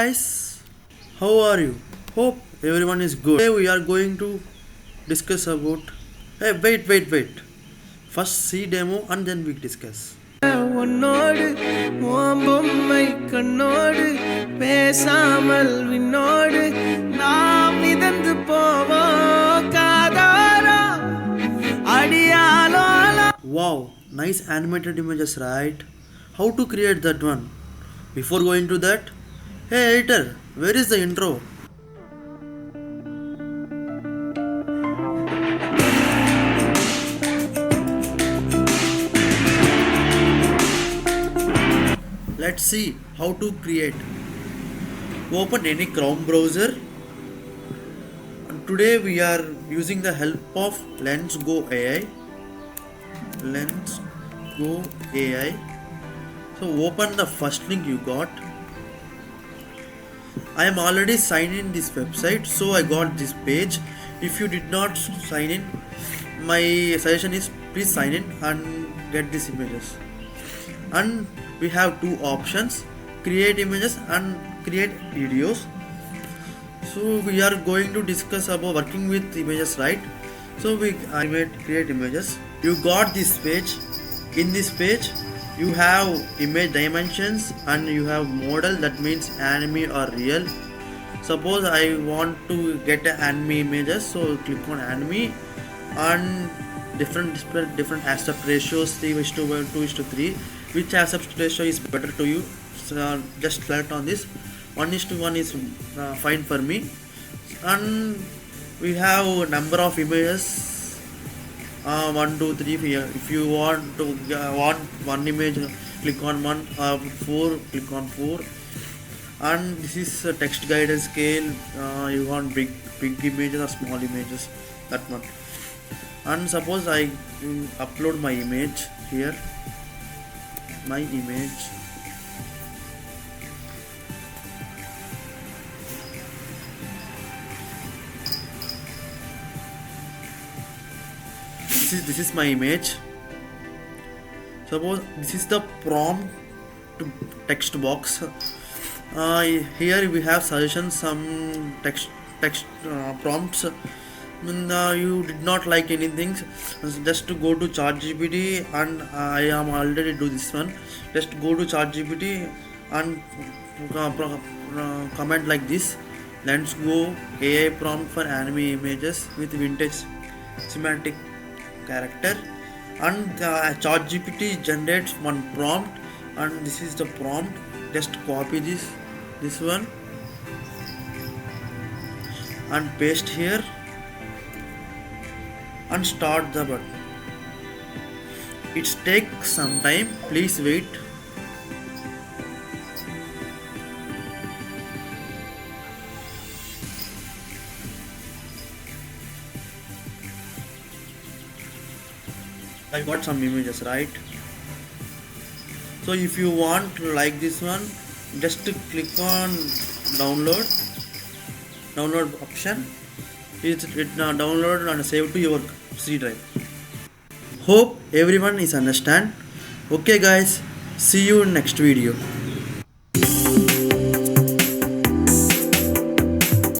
Guys, how are you? Hope everyone is good. Today we are going to discuss about. Hey, wait. First see demo and then we discuss. உன்னோடு உன் பொம்மை கண்ணோடு பேசாமல் விண்ணோடு நாம் மிதந்து போவோம் காதாரா அடியாலோலா. Wow, nice animated images, right? How to create that one? Before going to that, hey editor, where is the intro? Let's see how to create. Open any Chrome browser. And today we are using the help of Lensgo AI. Lensgo AI. So open the first link you got. I am already signed in this website, so I got this page. If you did not sign in, my suggestion is please sign in and get these images. And we have two options: create images and create videos. So we are going to discuss about working with images, right? So I made create images. You got this page. In this page you have image dimensions and you have model, that means anime or real. Suppose I want to get anime images, so click on anime and different aspect ratios, 3:1, 2:3. Which aspect ratio is better to you? So just select on this. 1:1 is fine for me. And we have number of images, 1 2 3 here. If you want one image, click on 1, 4 click on 4. And this is a text guidance scale. You want big images or small images, that one. And suppose I upload my image here. My image, this is my image. Suppose this is the prompt text box. Here we have suggestions, some text prompts. You did not like anything, just to go to ChatGPT, and I am already do this one. Just go to ChatGPT and comment like this: let's go AI prompt for anime images with vintage semantic character. And ChatGPT generates one prompt, and this is the prompt. Just copy this one and paste here and start the button. It takes some time, please wait. I got some images, right? So if you want to like this one, just click on download option. It now download and save to your C drive. Hope everyone is understand. Okay guys, see you in next video.